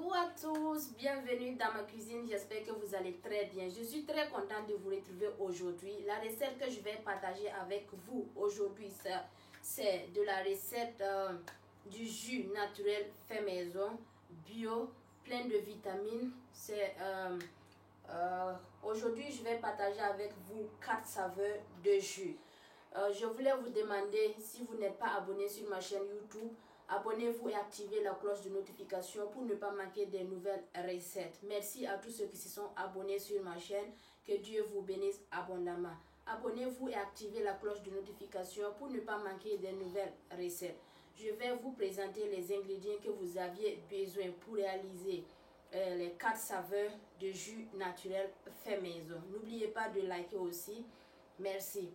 Bonjour à tous, bienvenue dans ma cuisine, j'espère que vous allez très bien. Je suis très contente de vous retrouver aujourd'hui. La recette que je vais partager avec vous aujourd'hui, c'est de la recette du jus naturel fait maison, bio, plein de vitamines. Aujourd'hui, je vais partager avec vous 4 saveurs de jus. Je voulais vous demander, si vous n'êtes pas abonné sur ma chaîne YouTube, abonnez-vous et activez la cloche de notification pour ne pas manquer des nouvelles recettes. Merci à tous ceux qui se sont abonnés sur ma chaîne. Que Dieu vous bénisse abondamment. Abonnez-vous et activez la cloche de notification pour ne pas manquer des nouvelles recettes. Je vais vous présenter les ingrédients que vous aviez besoin pour réaliser les 4 saveurs de jus naturel fait maison. N'oubliez pas de liker aussi. Merci.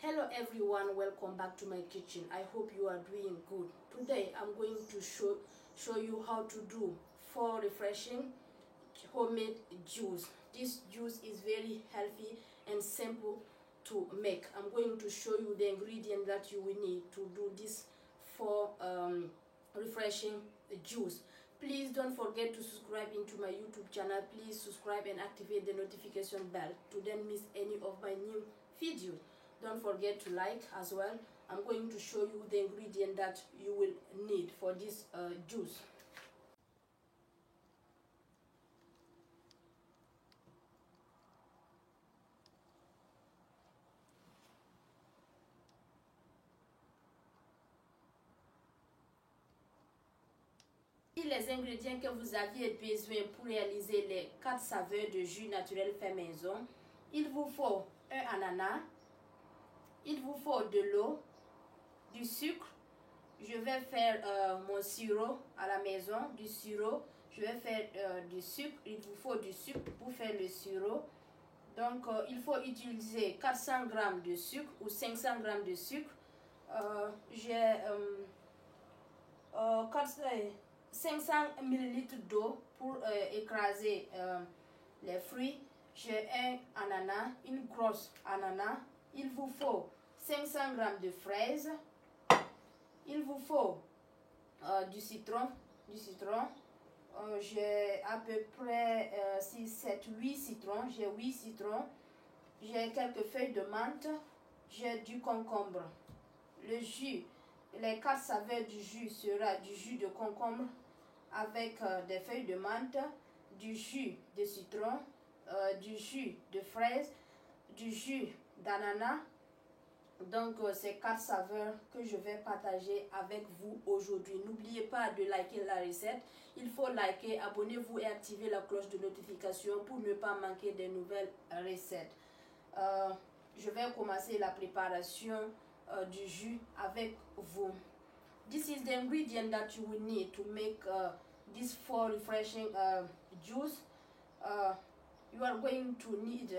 Hello everyone, welcome back to my kitchen. I hope you are doing good. Today I'm going to show you how to do 4 refreshing homemade juice. This juice is very healthy and simple to make. I'm going to show you the ingredient that you will need to do this 4 refreshing juice. Please don't forget to subscribe into my YouTube channel. Please subscribe and activate the notification bell to don't miss any of my new videos. Don't forget to like as well. I'm going to show you the ingredient that you will need for this juice. Les ingrédients que vous aviez besoin pour réaliser les 4 saveurs de jus naturel fait maison. Il vous faut un ananas, il vous faut de l'eau, du sucre. Je vais faire mon sirop à la maison, du sirop. Je vais faire du sucre. Il vous faut du sucre pour faire le sirop. Donc, il faut utiliser 400 g de sucre ou 500 g de sucre. J'ai 500 ml d'eau pour écraser les fruits. J'ai un ananas, une grosse ananas. Il vous faut 500 g de fraises. Il vous faut du citron. J'ai à peu près 6, 7, 8 citrons. J'ai 8 citrons. J'ai quelques feuilles de menthe. J'ai du concombre. Le jus, les 4 saveurs du jus sera du jus de concombre avec des feuilles de menthe, du jus de citron, du jus de fraise, du jus d'ananas. Donc, c'est 4 saveurs que je vais partager avec vous aujourd'hui. N'oubliez pas de liker la recette. Il faut liker, abonnez-vous et activer la cloche de notification pour ne pas manquer des nouvelles recettes. Je vais commencer la préparation du jus avec vous. This is the ingredient that you will need to make this 4 refreshing juice. You are going to need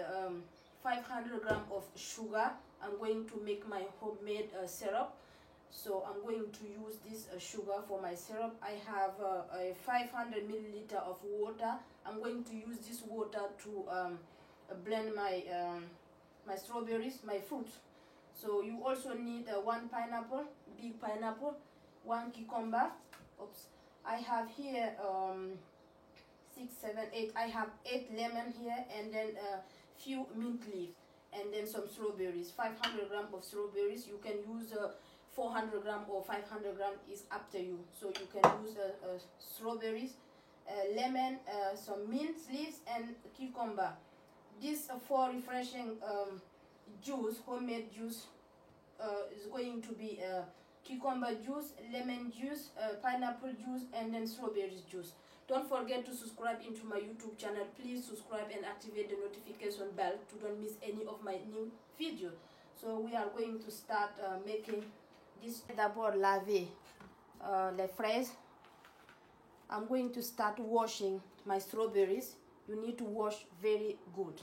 500 g of sugar. I'm going to make my homemade syrup. So I'm going to use this sugar for my syrup. I have a 500 ml of water. I'm going to use this water to blend my strawberries, my fruits. So you also need 1 pineapple, big pineapple, 1 cucumber. Oops. I have here 6, 7, 8. I have 8 lemon here, and then a few mint leaves, and then some strawberries. 500 g of strawberries. You can use 400 g or 500 g, is up to you. So you can use strawberries, lemon, some mint leaves, and cucumber. This 4 refreshing juice, homemade juice, is going to be cucumber juice, lemon juice, pineapple juice, and then strawberry juice. Don't forget to subscribe into my YouTube channel. Please subscribe and activate the notification bell to don't miss any of my new videos. So we are going to start making this. D'abord laver les fraises. I'm going to start washing my strawberries. You need to wash very good.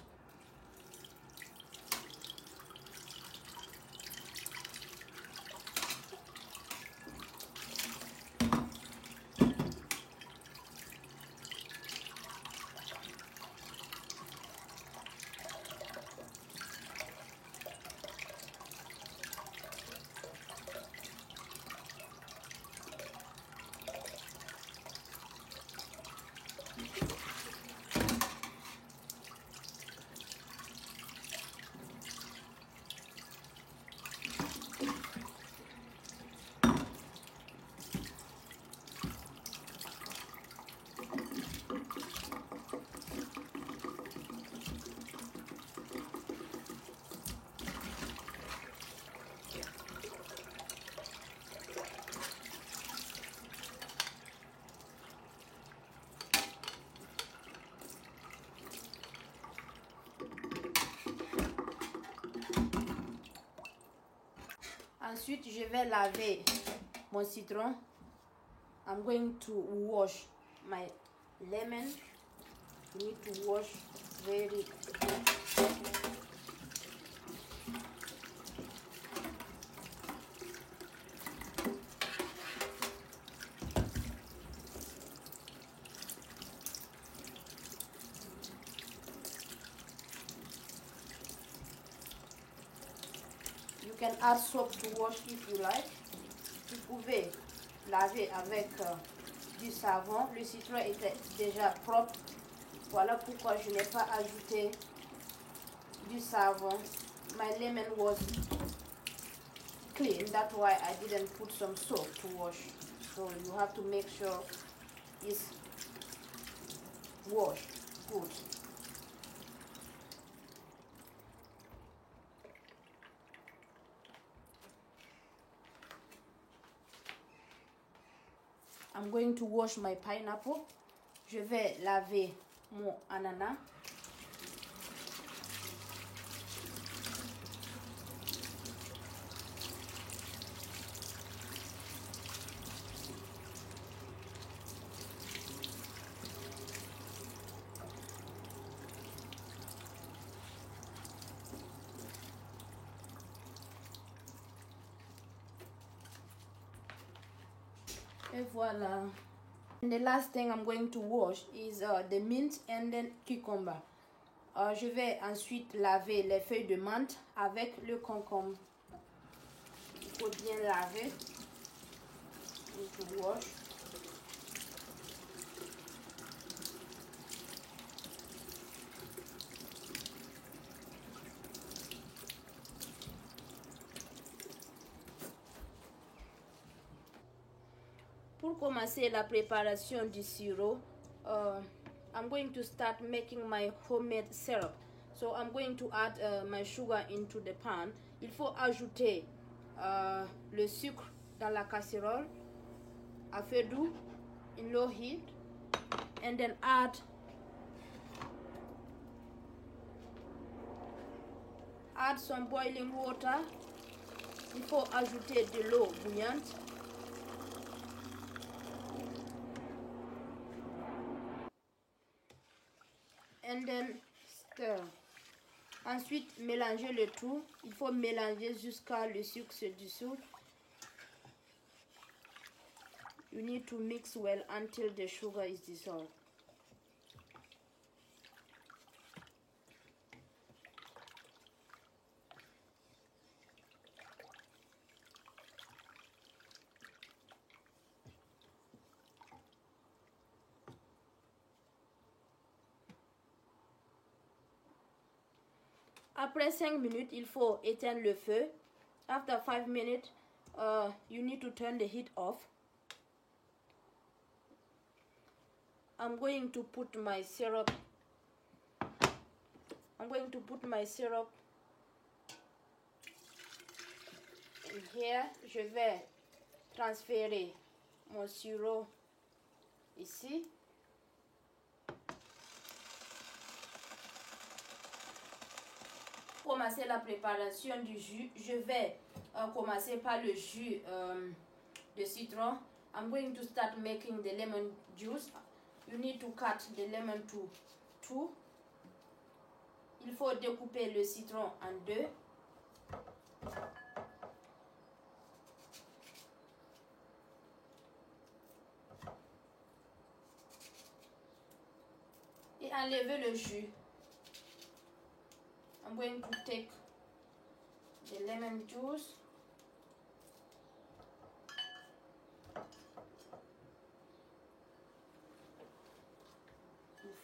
Ensuite, je vais laver mon citron. I'm going to wash my lemon. You need to wash very good. You can add soap to wash if you like. Vous pouvez laver avec du savon. Le citron était déjà propre. Voilà pourquoi je n'ai pas ajouté du savon. My lemon was clean. That's why I didn't put some soap to wash. So you have to make sure it's washed good. I'm going to wash my pineapple. Je vais laver mon ananas. Et voilà. And the last thing I'm going to wash is the mint and then cucumber. Je vais ensuite laver les feuilles de menthe avec le concombre. Il faut bien laver. You need to wash. Pour commencer la préparation du sirop, I'm going to start making my homemade syrup. So I'm going to add my sugar into the pan. Il faut ajouter le sucre dans la casserole à feu doux, in low heat, and then add some boiling water. Il faut ajouter de l'eau bouillante. And then stir. Ensuite, mélanger le tout. Il faut mélanger jusqu'à le sucre se dissout. You need to mix well until the sugar is dissolved. Après 5 minutes, il faut éteindre le feu. After 5 minutes, you need to turn the heat off. I'm going to put my syrup. In here. Je vais transférer mon sirop ici. Commencer la préparation du jus. Je vais commencer par le jus de citron. I'm going to start making the lemon juice. You need to cut the lemon to 2. Il faut découper le citron en 2. Et enlever le jus. I'm going to take the lemon juice.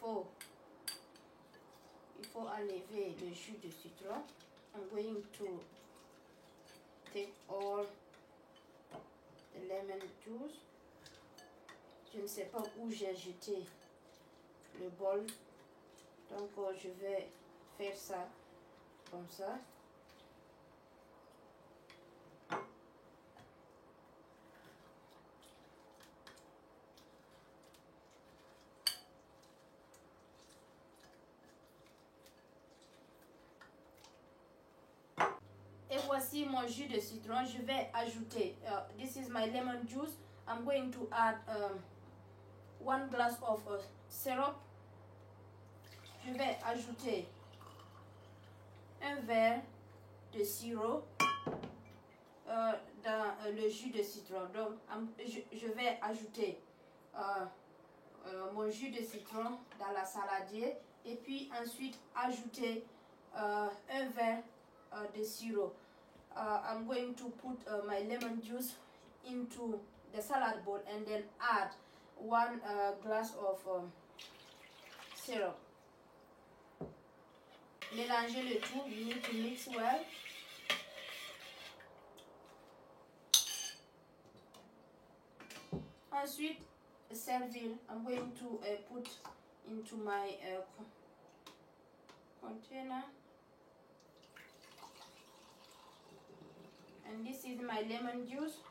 faut enlever le jus de citron. I'm going to take all the lemon juice. Je ne sais pas où j'ai jeté le bol, donc je vais faire ça comme ça. Et voici mon jus de citron. Je vais ajouter, this is my lemon juice. I'm going to add 1 glass of syrup. Je vais ajouter un verre de sirop dans le jus de citron. Donc, je vais ajouter mon jus de citron dans la saladier et puis ensuite ajouter un verre de sirop. I'm going to put my lemon juice into the salad bowl and then add 1 glass of syrup. Mélangez le tout. You need to mix well. Ensuite, servir. I'm going to put into my container. And this is my lemon juice.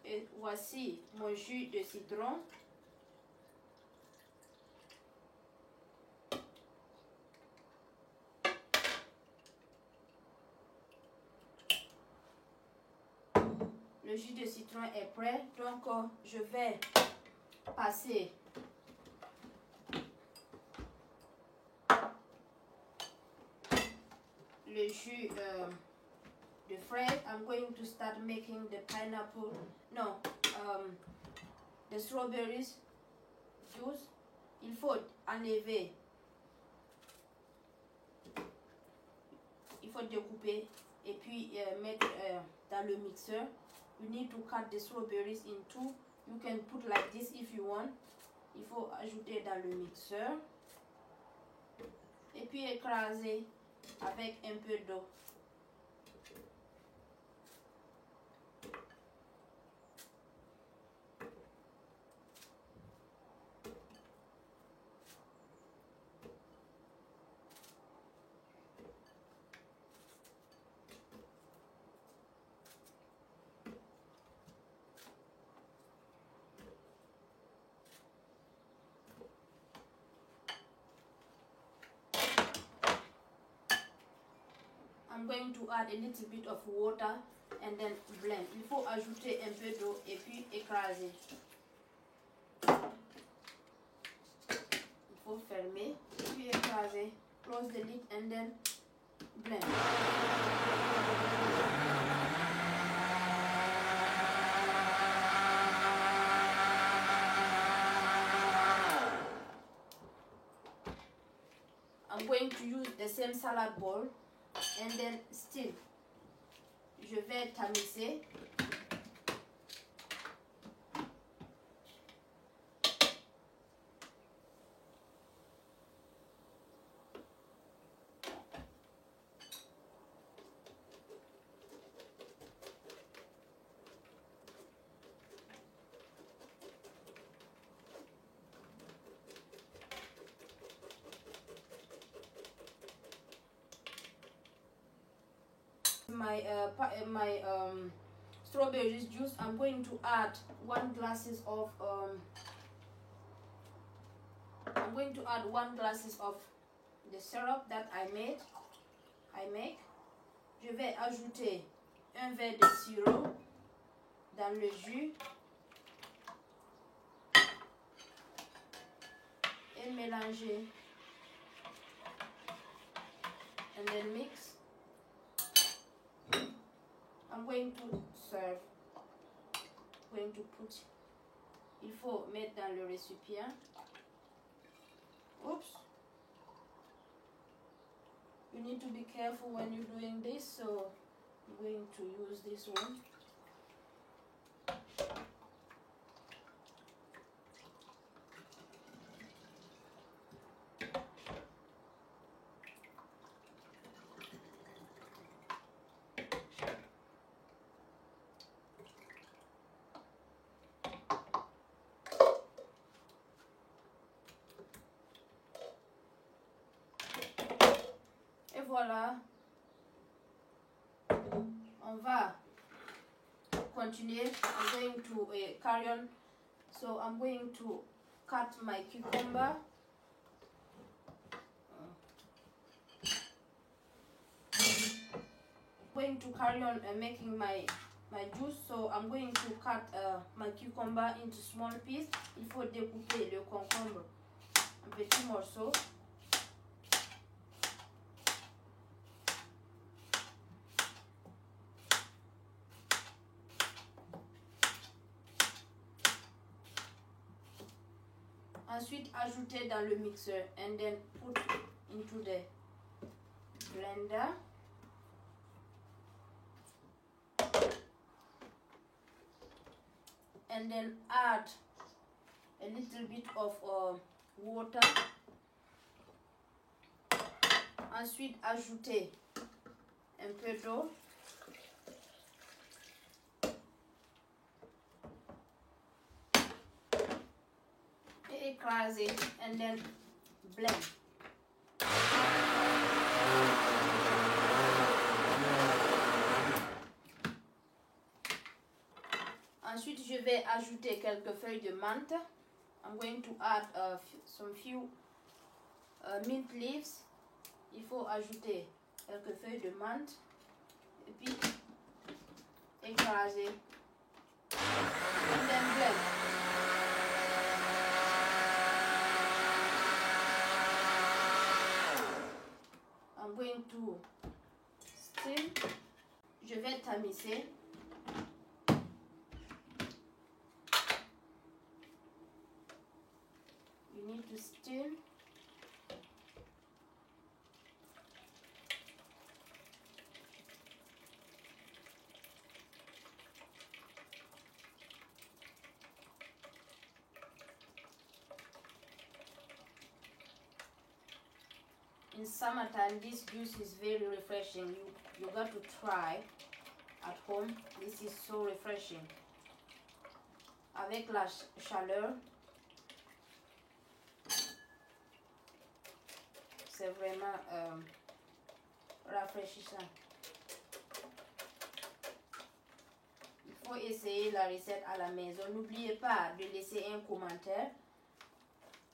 Et voici mon jus de citron. Le jus de citron est prêt, donc je vais passer le jus de fraise. I'm going to start making the pineapple, the strawberries juice. Il faut enlever, il faut découper et puis mettre dans le mixeur. You need to cut the strawberries in two. You can put like this if you want. Il faut ajouter dans le mixeur et puis écraser avec un peu d'eau. I'm going to add a little bit of water and then blend. Il faut ajouter un peu d'eau et puis écraser. Il faut fermer et puis écraser. Close the lid and then blend. I'm going to use the same salad bowl. And then still, je vais tamiser. My strawberries juice. I'm going to add 1 glasses of the syrup that I make. Je vais ajouter un verre de sirop dans le jus et mélanger and then mix. I'm going to serve. Il faut mettre dans le récipient. Oops. You need to be careful when you're doing this, so I'm going to use this one. voilà. On va continuer. I'm going to carry on. So I'm going to cut my cucumber. Going to carry on making my juice, so I'm going to cut my cucumber into small pieces. Il faut découper le concombre en petits morceaux. Ensuite, ajouter dans le mixeur and then put into the blender. And then add a little bit of water. Ensuite, ajouter un peu d'eau. Et écraser and then blend. Ensuite, je vais ajouter quelques feuilles de menthe. I'm going to add some few mint leaves. Il faut ajouter quelques feuilles de menthe. Et puis, écraser. And then blend. I'm going to stir. Je vais tamiser. You need to stir. In summertime, this juice is very refreshing. You got to try at home. This is so refreshing. Avec la chaleur, c'est vraiment rafraîchissant. Il faut essayer la recette à la maison. N'oubliez pas de laisser un commentaire.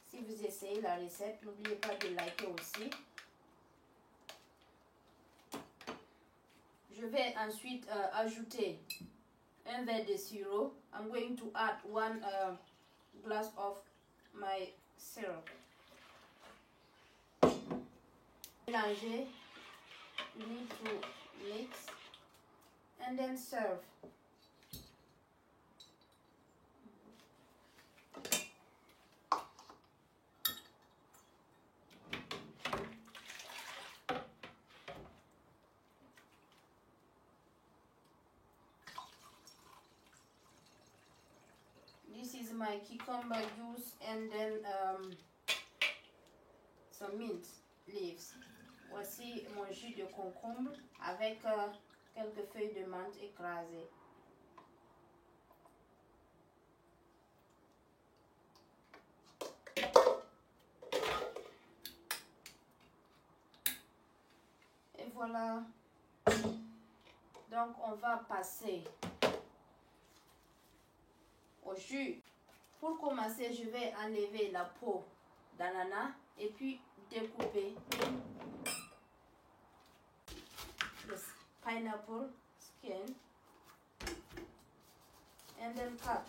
Si vous essayez la recette, n'oubliez pas de liker aussi. Je vais ensuite ajouter un verre de sirop. I'm going to add 1 glass of my syrup. Mélanger. You need to mix and then serve. This is my cucumber juice and then some mint leaves. Voici mon jus de concombre avec quelques feuilles de menthe écrasées. Et voilà. Donc on va passer au jus. Pour commencer, je vais enlever la peau d'ananas et puis découper the pineapple skin and then cut.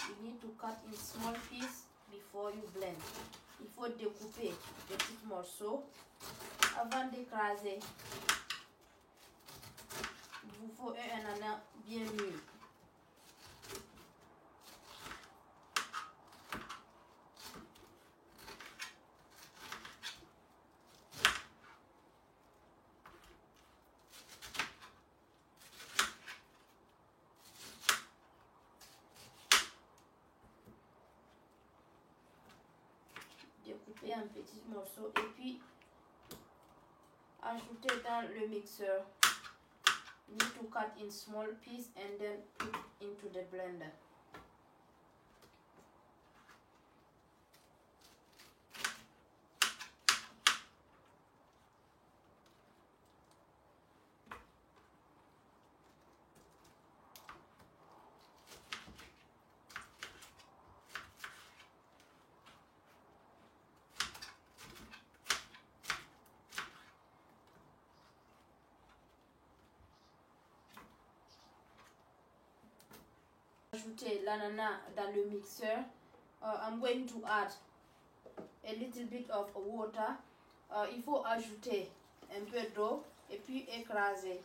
You need to cut in small pieces before you blend. Il faut découper des petits morceaux avant d'écraser. Il vous faut un ananas bien mûr. Découper en petits morceaux et puis ajouter dans le mixeur. You need to cut in small pieces and then put into the blender. Ajouter l'ananas dans le mixeur. I'm going to add a little bit of water. Il faut ajouter un peu d'eau et puis écraser.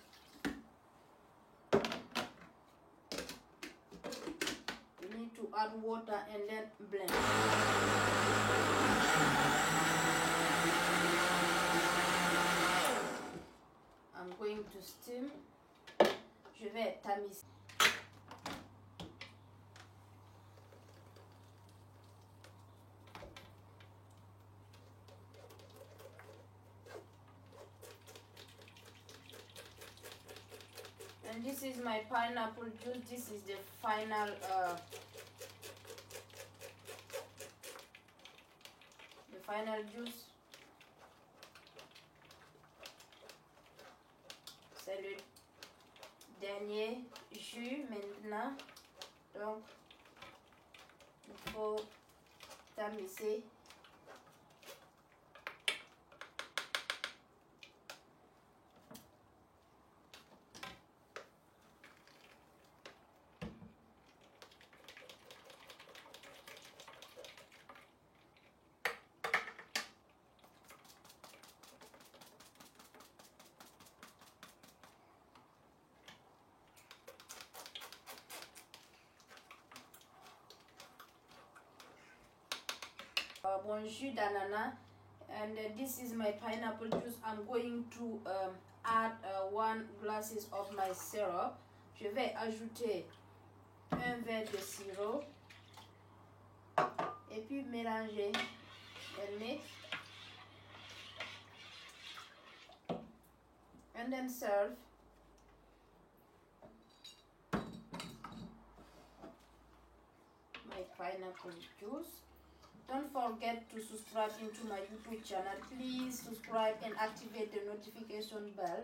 You need to add water and then blend. I'm going to steam. Je vais tamiser. And this is my pineapple juice. This is the final juice. C'est le dernier jus maintenant. Donc, il faut tamiser. One jus d'ananas, and this is my pineapple juice. I'm going to add 1 glasses of my syrup. Je vais ajouter un verre de sirop et puis mélanger and mix and then serve. My pineapple juice. Don't forget to subscribe into my YouTube channel. Please subscribe and activate the notification bell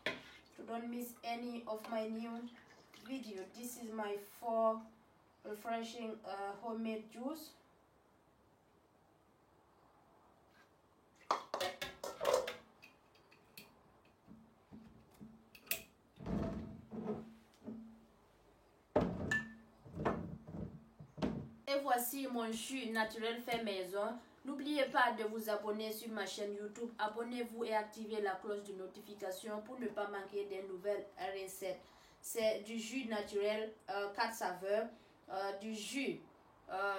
to don't miss any of my new video. This is my 4 refreshing homemade juice. Et voici mon jus naturel fait maison. N'oubliez pas de vous abonner sur ma chaîne YouTube. Abonnez-vous et activez la cloche de notification pour ne pas manquer des nouvelles recettes. C'est du jus naturel 4 saveurs, du jus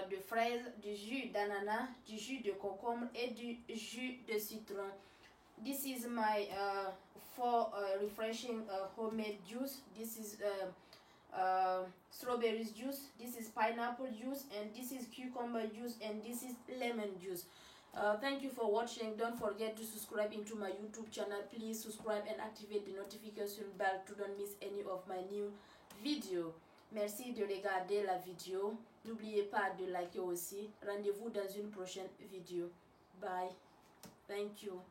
de fraise, du jus d'ananas, du jus de concombre et du jus de citron. This is my 4 refreshing homemade juice. This is strawberries juice, this is pineapple juice, and this is cucumber juice, and this is lemon juice. Thank you for watching. Don't forget to subscribe into my YouTube channel. Please subscribe and activate the notification bell to don't miss any of my new video. Merci de regarder la vidéo. N'oubliez pas de liker aussi. Rendez-vous dans une prochaine vidéo. Bye. Thank you.